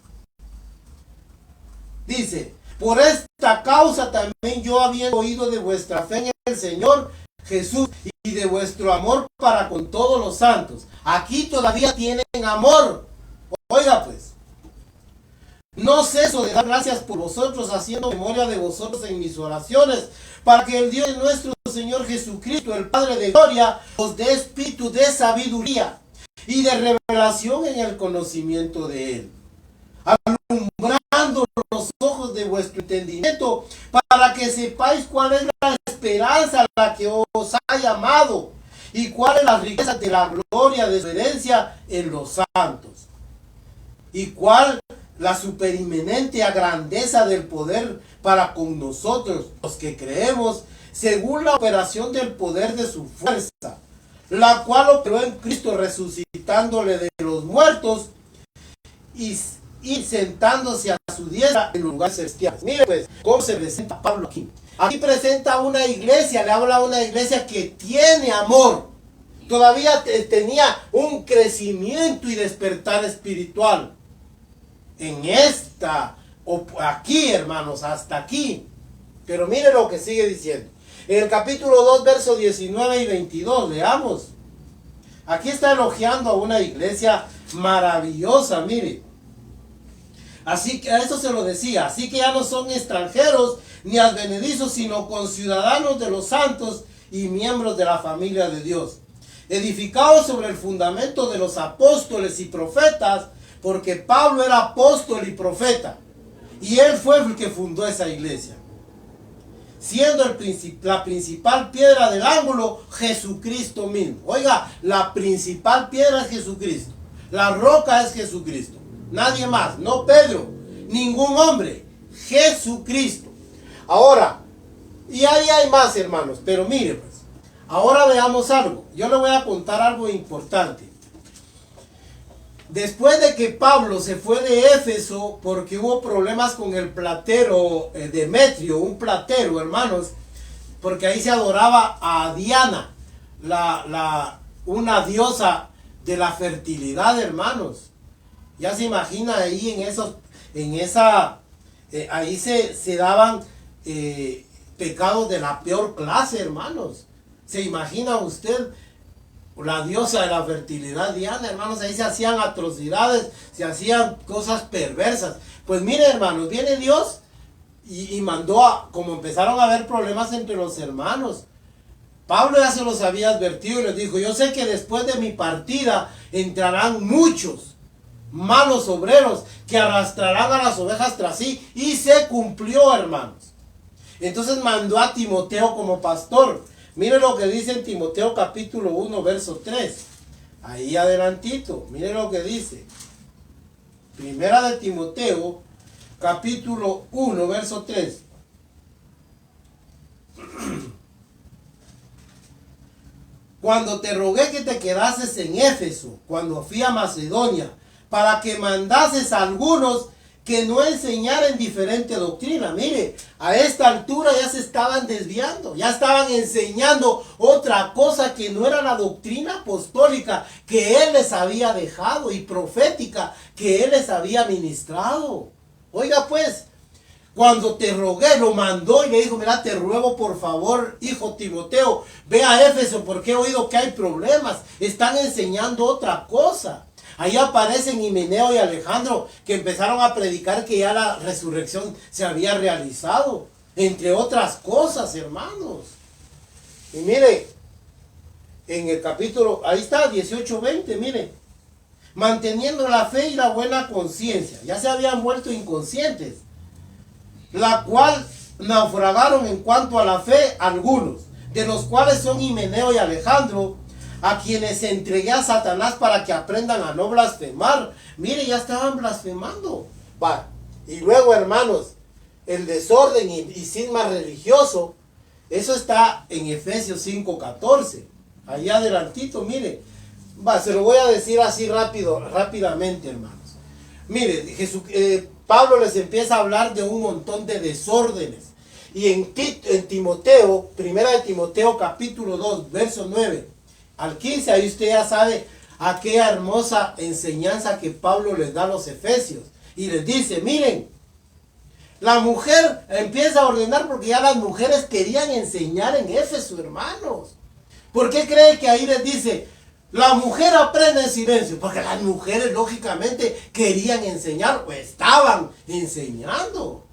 Dice, por esta causa también yo, habiendo oído de vuestra fe en el Señor Jesús y de vuestro amor para con todos los santos. Aquí todavía tienen amor. Oiga pues, no ceso de dar gracias por vosotros, haciendo memoria de vosotros en mis oraciones, para que el Dios de nuestro Señor Jesucristo, el Padre de gloria, os dé espíritu de sabiduría y de revelación en el conocimiento de Él, alumbrando los ojos de vuestro entendimiento, para que sepáis cuál es la esperanza a la que os ha llamado, y cuál es la riqueza de la gloria de su herencia en los santos, y cuál la superinminente grandeza del poder para con nosotros, los que creemos, según la operación del poder de su fuerza, la cual operó en Cristo, resucitándole de los muertos y y sentándose a su diestra en lugares celestiales. Mire pues cómo se presenta Pablo aquí. Aquí presenta una iglesia, le habla a una iglesia que tiene amor. Todavía tenía un crecimiento y despertar espiritual. En esta, aquí hermanos, hasta aquí. Pero mire lo que sigue diciendo. En el capítulo 2, versos 19 y 22, leamos. Aquí está elogiando a una iglesia maravillosa, mire. Así que a eso se lo decía. Así que ya no son extranjeros ni advenedizos, sino conciudadanos de los santos y miembros de la familia de Dios. Edificados sobre el fundamento de los apóstoles y profetas, porque Pablo era apóstol y profeta. Y él fue el que fundó esa iglesia. Siendo la principal piedra del ángulo, Jesucristo mismo. Oiga, la principal piedra es Jesucristo. La roca es Jesucristo. Nadie más, no Pedro, ningún hombre, Jesucristo. Ahora, y ahí hay más hermanos, pero mire pues, ahora veamos algo. Yo le voy a contar algo importante. Después de que Pablo se fue de Éfeso porque hubo problemas con el platero Demetrio, un platero, hermanos, porque ahí se adoraba a Diana, una diosa de la fertilidad, hermanos. Ya se imagina ahí ahí se daban pecados de la peor clase, hermanos. ¿Se imagina usted? La diosa de la fertilidad, Diana, hermanos, ahí se hacían atrocidades, se hacían cosas perversas. Pues mire, hermanos, viene Dios y mandó como empezaron a haber problemas entre los hermanos. Pablo ya se los había advertido y les dijo, yo sé que después de mi partida entrarán muchos malos obreros que arrastrarán a las ovejas tras sí. Y se cumplió, hermanos. Entonces mandó a Timoteo como pastor. Mire lo que dice en Timoteo capítulo 1, verso 3. Ahí adelantito, mire lo que dice. Primera de Timoteo, capítulo 1, verso 3. Cuando te rogué que te quedases en Éfeso, cuando fui a Macedonia, para que mandases a algunos que no enseñaran diferente doctrina. Mire, a esta altura ya se estaban desviando, ya estaban enseñando otra cosa que no era la doctrina apostólica que él les había dejado y profética que él les había ministrado. Oiga pues, cuando te rogué, lo mandó y le dijo, mira, te ruego por favor, hijo Timoteo, ve a Éfeso porque he oído que hay problemas, están enseñando otra cosa. Ahí aparecen Himeneo y Alejandro que empezaron a predicar que ya la resurrección se había realizado, entre otras cosas, hermanos. Y mire, en el capítulo, ahí está, 18-20, mire. Manteniendo la fe y la buena conciencia, ya se habían vuelto inconscientes, la cual naufragaron en cuanto a la fe algunos, de los cuales son Himeneo y Alejandro, a quienes entregué a Satanás para que aprendan a no blasfemar. Mire, ya estaban blasfemando. Va. Y luego, hermanos, el desorden y cisma religioso, eso está en Efesios 5:14. Allá adelantito, mire. Va, se lo voy a decir así rápidamente, hermanos. Mire, Pablo les empieza a hablar de un montón de desórdenes. Y en Timoteo, primera de Timoteo capítulo 2, verso 9 al 15, ahí usted ya sabe aquella hermosa enseñanza que Pablo les da a los efesios. Y les dice, miren, la mujer empieza a ordenar porque ya las mujeres querían enseñar en Éfeso, hermanos. ¿Por qué cree que ahí les dice, la mujer aprende en silencio? Porque las mujeres lógicamente querían enseñar o estaban enseñando.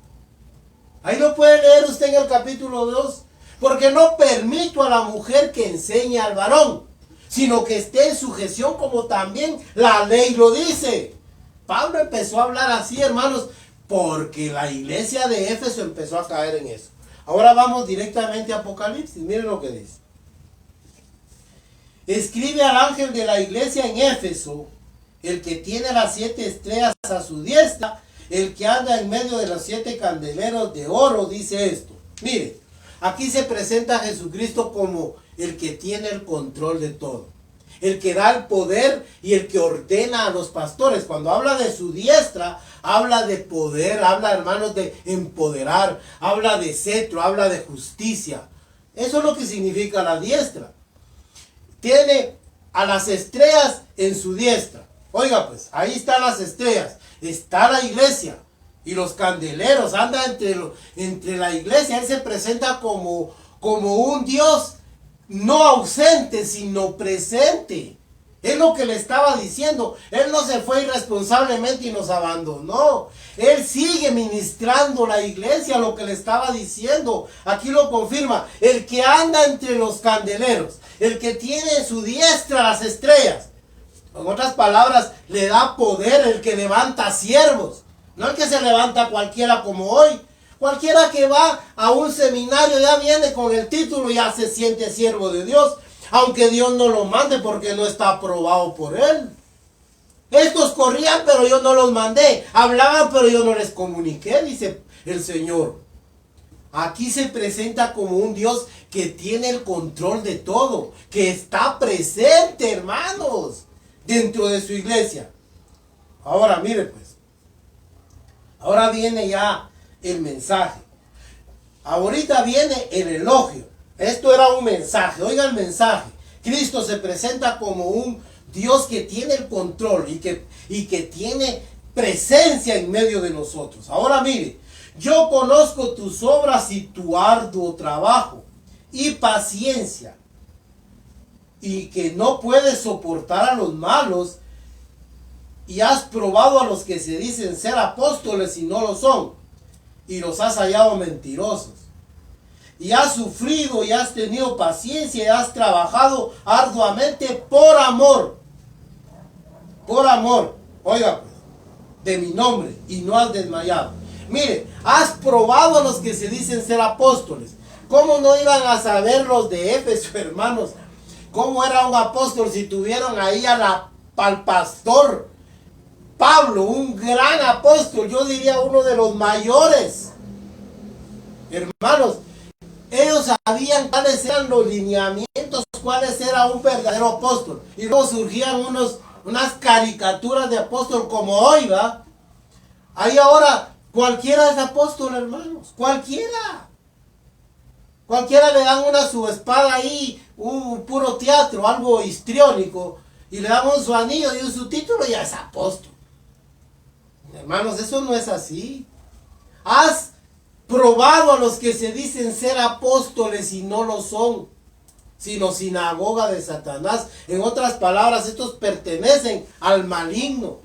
Ahí lo puede leer usted en el capítulo 2. Porque no permito a la mujer que enseñe al varón, sino que esté en sujeción como también la ley lo dice. Pablo empezó a hablar así, hermanos, porque la iglesia de Éfeso empezó a caer en eso. Ahora vamos directamente a Apocalipsis. Miren lo que dice. Escribe al ángel de la iglesia en Éfeso, el que tiene las 7 estrellas a su diestra, el que anda en medio de los 7 candeleros de oro, dice esto. Mire, aquí se presenta a Jesucristo como el que tiene el control de todo. el que da el poder y el que ordena a los pastores. Cuando habla de su diestra, habla de poder, habla, hermanos, de empoderar, habla de cetro, habla de justicia. Eso es lo que significa la diestra. Tiene a las estrellas en su diestra. Oiga, pues, ahí están las estrellas, está la iglesia y los candeleros, anda entre la iglesia. Él se presenta como un Dios no ausente, sino presente. Es lo que le estaba diciendo. Él no se fue irresponsablemente y nos abandonó. Él sigue ministrando la iglesia, lo que le estaba diciendo. Aquí lo confirma. El que anda entre los candeleros, el que tiene en su diestra las estrellas. En otras palabras, le da poder, el que levanta siervos. No el que se levanta cualquiera como hoy. Cualquiera que va a un seminario ya viene con el título y ya se siente siervo de Dios. Aunque Dios no lo mande porque no está aprobado por él. Estos corrían pero yo no los mandé. Hablaban pero yo no les comuniqué, dice el Señor. Aquí se presenta como un Dios que tiene el control de todo. Que está presente, hermanos, dentro de su iglesia. Ahora mire pues. Ahora viene ya el mensaje. Ahorita viene el elogio. Esto era un mensaje. Oiga el mensaje. Cristo se presenta como un Dios que tiene el control y que tiene presencia en medio de nosotros. Ahora mire, yo conozco tus obras y tu arduo trabajo y paciencia, y que no puedes soportar a los malos, y has probado a los que se dicen ser apóstoles y no lo son, y los has hallado mentirosos. Y has sufrido y has tenido paciencia y has trabajado arduamente por amor. Por amor, oiga pues, de mi nombre, y no has desmayado. Mire, has probado a los que se dicen ser apóstoles. ¿Cómo no iban a saber los de Éfeso, hermanos? ¿Cómo era un apóstol si tuvieron ahí al pastor Pablo, un gran apóstol? Yo diría uno de los mayores. Hermanos, ellos sabían cuáles eran los lineamientos, cuáles era un verdadero apóstol. Y luego surgían unas caricaturas de apóstol como hoy, ¿va? Ahí ahora cualquiera es apóstol, hermanos. Cualquiera. Cualquiera le dan su espada ahí, un puro teatro, algo histriónico, y le dan su anillo y su título y ya es apóstol. Hermanos, eso no es así. Has probado a los que se dicen ser apóstoles y no lo son, sino sinagoga de Satanás. En otras palabras, estos pertenecen al maligno.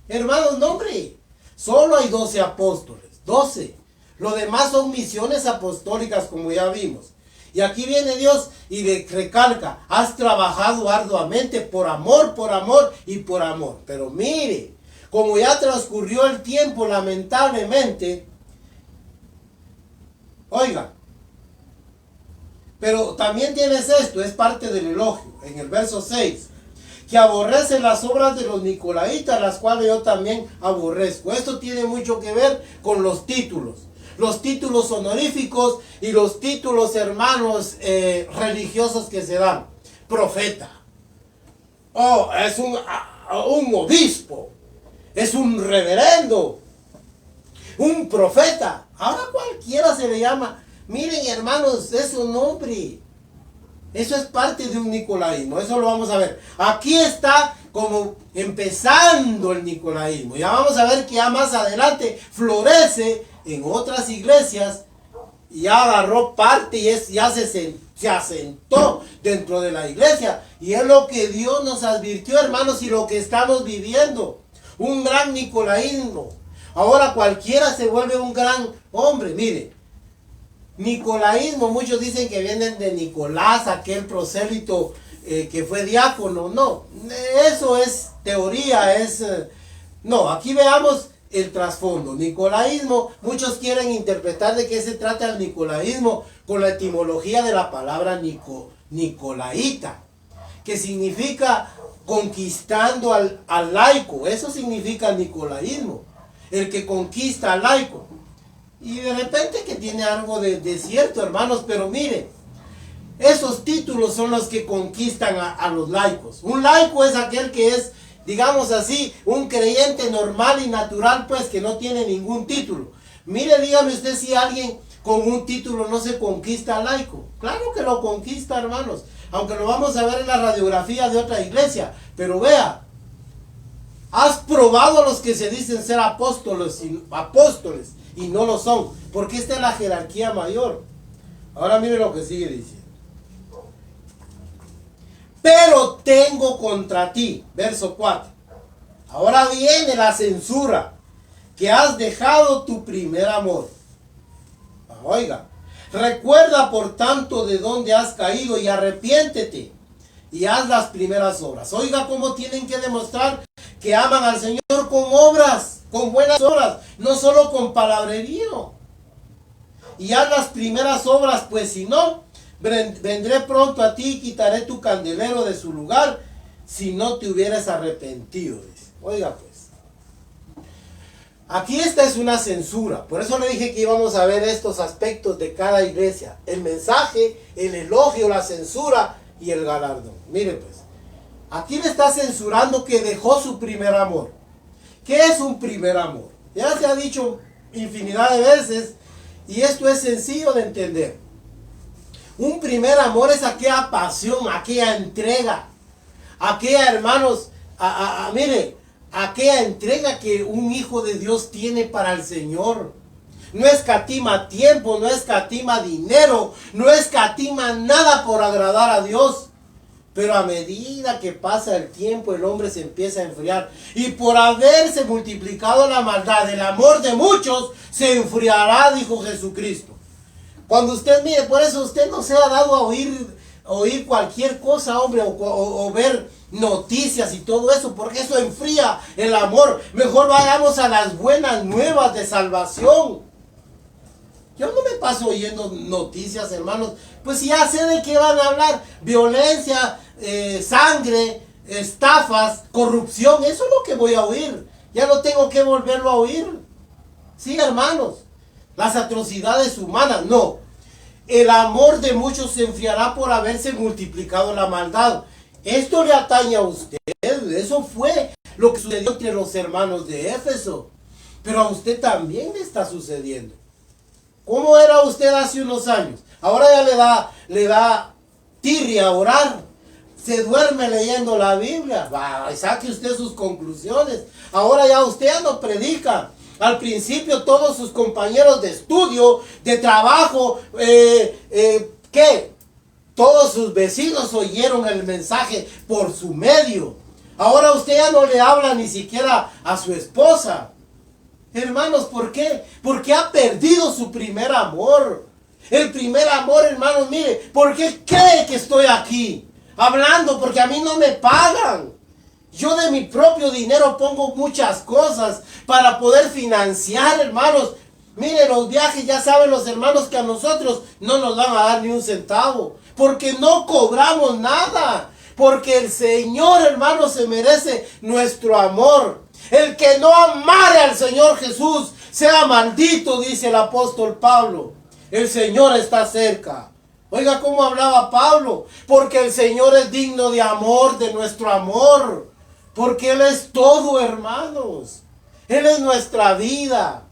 Hermanos, no, hombre, solo hay 12 apóstoles, 12. Lo demás son misiones apostólicas, como ya vimos. Y aquí viene Dios y le recalca, has trabajado arduamente por amor y por amor. Pero mire, como ya transcurrió el tiempo, lamentablemente, oiga, pero también tienes esto, es parte del elogio, en el verso 6, que aborrece las obras de los nicolaitas, las cuales yo también aborrezco. Esto tiene mucho que ver con los títulos honoríficos y los títulos, hermanos, religiosos que se dan. Profeta, oh, es un obispo, es un reverendo, un profeta. Ahora cualquiera se le llama. Miren, hermanos, es un nombre. Eso es parte de un nicolaísmo. Eso lo vamos a ver. Aquí está como empezando el nicolaísmo. Ya vamos a ver que ya más adelante florece en otras iglesias. Y ya agarró parte y ya se asentó dentro de la iglesia. Y es lo que Dios nos advirtió, hermanos, y lo que estamos viviendo. Un gran nicolaísmo. Ahora cualquiera se vuelve un gran hombre. Mire, nicolaísmo, muchos dicen que vienen de Nicolás, aquel prosélito que fue diácono. No, eso es teoría, no, aquí veamos el trasfondo. Nicolaísmo, muchos quieren interpretar de qué se trata el nicolaísmo con la etimología de la palabra nicolaíta, que significa conquistando al laico. Eso significa el nicolaísmo, el que conquista al laico. Y de repente que tiene algo de cierto, hermanos, pero miren, Esos títulos son los que conquistan a los laicos. Un laico es aquel que es, digamos así, un creyente normal y natural, pues que no tiene ningún título. Mire, dígame usted si alguien con un título no se conquista al laico. Claro que lo conquista, hermanos. Aunque lo vamos a ver en la radiografía de otra iglesia. Pero vea, has probado a los que se dicen ser apóstoles y no lo son. Porque esta es la jerarquía mayor. Ahora mire lo que sigue diciendo. Pero tengo contra ti, verso 4. Ahora viene la censura, que has dejado tu primer amor. Oiga, recuerda por tanto de dónde has caído y arrepiéntete y haz las primeras obras. Oiga cómo tienen que demostrar que aman al Señor con obras, con buenas obras, no solo con palabrerío. Y haz las primeras obras, pues si no, vendré pronto a ti y quitaré tu candelero de su lugar si no te hubieras arrepentido. Dice. Oiga pues. Aquí esta es una censura. Por eso le dije que íbamos a ver estos aspectos de cada iglesia. El mensaje, el elogio, la censura y el galardón. Mire pues. Aquí le está censurando que dejó su primer amor. ¿Qué es un primer amor? Ya se ha dicho infinidad de veces y esto es sencillo de entender. Un primer amor es aquella pasión, aquella entrega, aquella, hermanos, mire, aquella entrega que un hijo de Dios tiene para el Señor. No escatima tiempo, no escatima dinero, no escatima nada por agradar a Dios. Pero a medida que pasa el tiempo, el hombre se empieza a enfriar. Y por haberse multiplicado la maldad, el amor de muchos se enfriará, dijo Jesucristo. Cuando usted mire, por eso usted no se ha dado a oír cualquier cosa, hombre, o ver noticias y todo eso, porque eso enfría el amor. Mejor vayamos a las buenas nuevas de salvación. Yo no me paso oyendo noticias, hermanos, pues ya sé de qué van a hablar. Violencia, sangre, estafas, corrupción, eso es lo que voy a oír. Ya no tengo que volverlo a oír. Sí, hermanos. Las atrocidades humanas, no. El amor de muchos se enfriará por haberse multiplicado la maldad. Esto le atañe a usted. Eso fue lo que sucedió entre los hermanos de Éfeso. Pero a usted también le está sucediendo. ¿Cómo era usted hace unos años? Ahora ya le da tirria a orar. Se duerme leyendo la Biblia. Saque usted sus conclusiones. Ahora ya usted ya no predica. Al principio todos sus compañeros de estudio, de trabajo, ¿qué? Todos sus vecinos oyeron el mensaje por su medio. Ahora usted ya no le habla ni siquiera a su esposa. Hermanos, ¿por qué? Porque ha perdido su primer amor. El primer amor, hermanos, mire, ¿por qué cree que estoy aquí? Hablando, porque a mí no me pagan. Yo de mi propio dinero pongo muchas cosas para poder financiar, hermanos. Mire, los viajes, ya saben los hermanos que a nosotros no nos van a dar ni un centavo. Porque no cobramos nada. Porque el Señor, hermanos, se merece nuestro amor. El que no amare al Señor Jesús sea maldito, dice el apóstol Pablo. El Señor está cerca. Oiga cómo hablaba Pablo. Porque el Señor es digno de amor, de nuestro amor. Porque Él es todo, hermanos. Él es nuestra vida.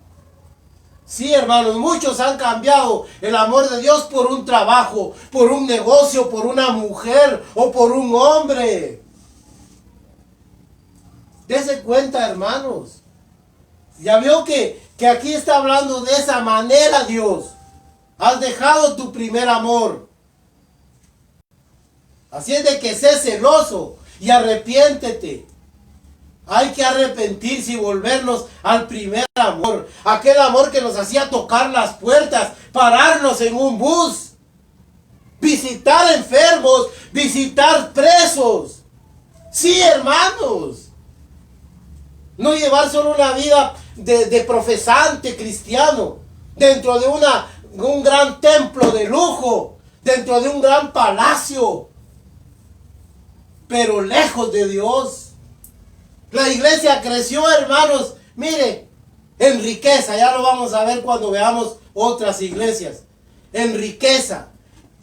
Sí, hermanos, muchos han cambiado el amor de Dios por un trabajo, por un negocio, por una mujer o por un hombre. Dese cuenta, hermanos. Ya vio que aquí está hablando de esa manera, Dios. Has dejado tu primer amor. Así es de que sé celoso y arrepiéntete. Hay que arrepentirse y volvernos al primer amor. Aquel amor que nos hacía tocar las puertas, pararnos en un bus, visitar enfermos, visitar presos. Sí, hermanos. No llevar solo una vida de profesante cristiano, dentro de un gran templo de lujo, dentro de un gran palacio, pero lejos de Dios. La iglesia creció, hermanos, mire, en riqueza, ya lo vamos a ver cuando veamos otras iglesias, en riqueza,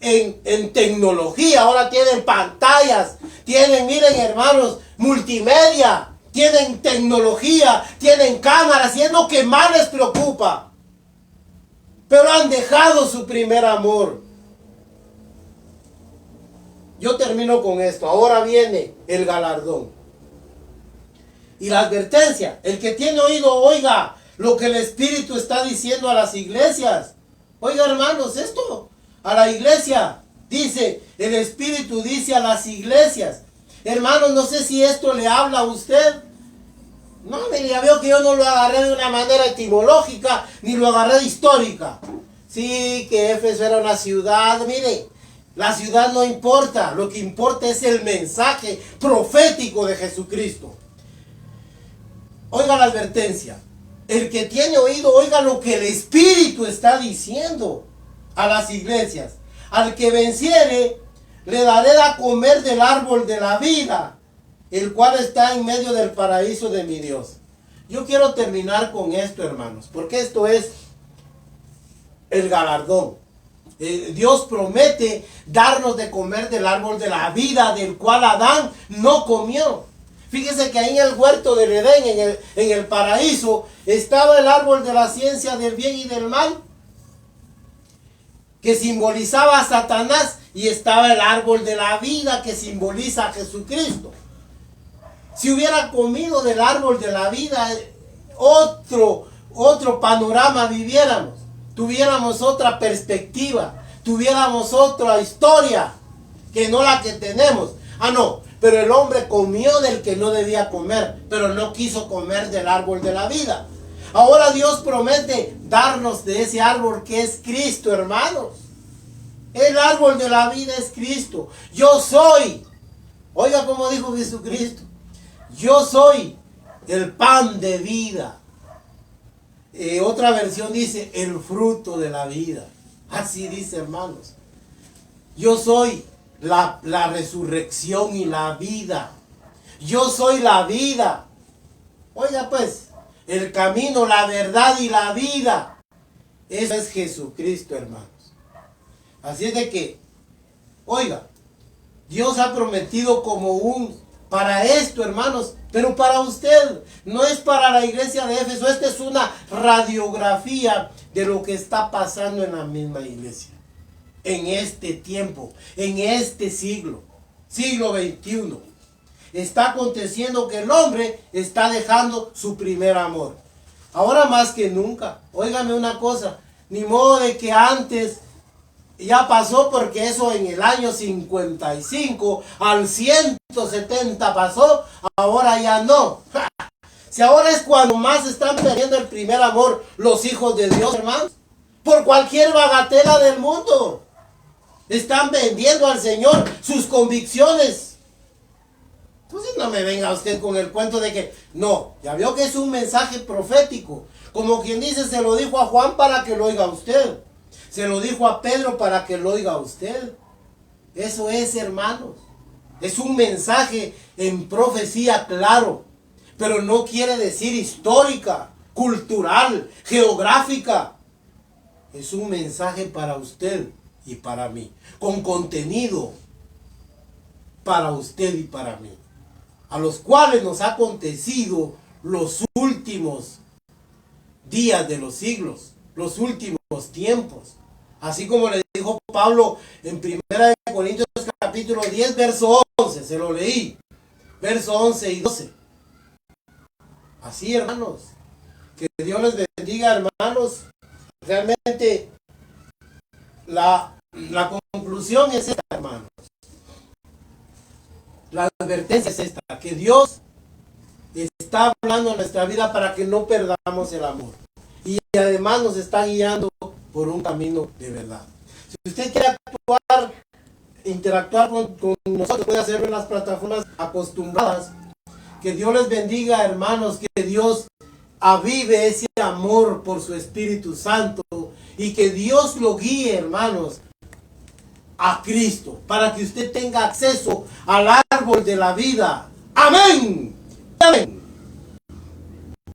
en tecnología. Ahora tienen pantallas, tienen, miren hermanos, multimedia, tienen tecnología, tienen cámaras, y es lo que más les preocupa. Pero han dejado su primer amor. Yo termino con esto. Ahora viene el galardón y la advertencia. El que tiene oído, oiga lo que el Espíritu está diciendo a las iglesias. Oiga, hermanos, esto a la iglesia dice, el Espíritu dice a las iglesias. Hermanos, no sé si esto le habla a usted. No, mire, ya veo que yo no lo agarré de una manera etimológica, ni lo agarré de histórica. Sí, que Éfeso era una ciudad. Mire, la ciudad no importa. Lo que importa es el mensaje profético de Jesucristo. Oiga la advertencia. El que tiene oído, oiga lo que el Espíritu está diciendo a las iglesias. Al que venciere, le daré a comer del árbol de la vida, el cual está en medio del paraíso de mi Dios. Yo quiero terminar con esto, hermanos, porque esto es el galardón. Dios promete darnos de comer del árbol de la vida, del cual Adán no comió. Fíjese que ahí en el huerto del Edén, en el paraíso, estaba el árbol de la ciencia del bien y del mal, que simbolizaba a Satanás, y estaba el árbol de la vida, que simboliza a Jesucristo. Si hubiera comido del árbol de la vida, otro panorama viviéramos, tuviéramos otra perspectiva, tuviéramos otra historia, que no la que tenemos. Ah, no, pero el hombre comió del que no debía comer, pero no quiso comer del árbol de la vida. Ahora Dios promete darnos de ese árbol que es Cristo, hermanos. El árbol de la vida es Cristo. Yo soy, oiga como dijo Jesucristo, yo soy el pan de vida. Otra versión dice el fruto de la vida. Así dice, hermanos. Yo soy la resurrección y la vida. Yo soy la vida. Oiga pues, el camino, la verdad y la vida. Eso es Jesucristo, hermanos. Así es de que, oiga, Dios ha prometido para esto, hermanos, pero para usted, no es para la iglesia de Éfeso. Esta es una radiografía de lo que está pasando en la misma iglesia, en este tiempo, en este siglo XXI. Está aconteciendo que el hombre está dejando su primer amor. Ahora más que nunca, óigame una cosa, ni modo de que antes ya pasó, porque eso en el año 55 al 170 pasó, ahora ya no. Si ahora es cuando más están perdiendo el primer amor los hijos de Dios, hermanos, por cualquier bagatela del mundo. Están vendiendo al Señor sus convicciones. Entonces no me venga usted con el cuento de que, no, ya vio que es un mensaje profético. Como quien dice, se lo dijo a Juan para que lo oiga usted. Se lo dijo a Pedro para que lo oiga usted. Eso es, hermanos. Es un mensaje en profecía claro. Pero no quiere decir histórica, cultural, geográfica. Es un mensaje para usted y para mí. Con contenido para usted y para mí. A los cuales nos ha acontecido los últimos días de los siglos. Los últimos tiempos. Así como le dijo Pablo en 1 Corintios capítulo 10, verso 11, se lo leí, verso 11 y 12. Así, hermanos, que Dios les bendiga, hermanos. Realmente la conclusión es esta, hermanos. La advertencia es esta, que Dios está hablando en nuestra vida para que no perdamos el amor. Y además nos está guiando por un camino de verdad. Si usted quiere interactuar con nosotros, puede hacerlo en las plataformas acostumbradas. Que Dios les bendiga, hermanos, que Dios avive ese amor por su Espíritu Santo y que Dios lo guíe, hermanos, a Cristo, para que usted tenga acceso al árbol de la vida. Amén. Amén.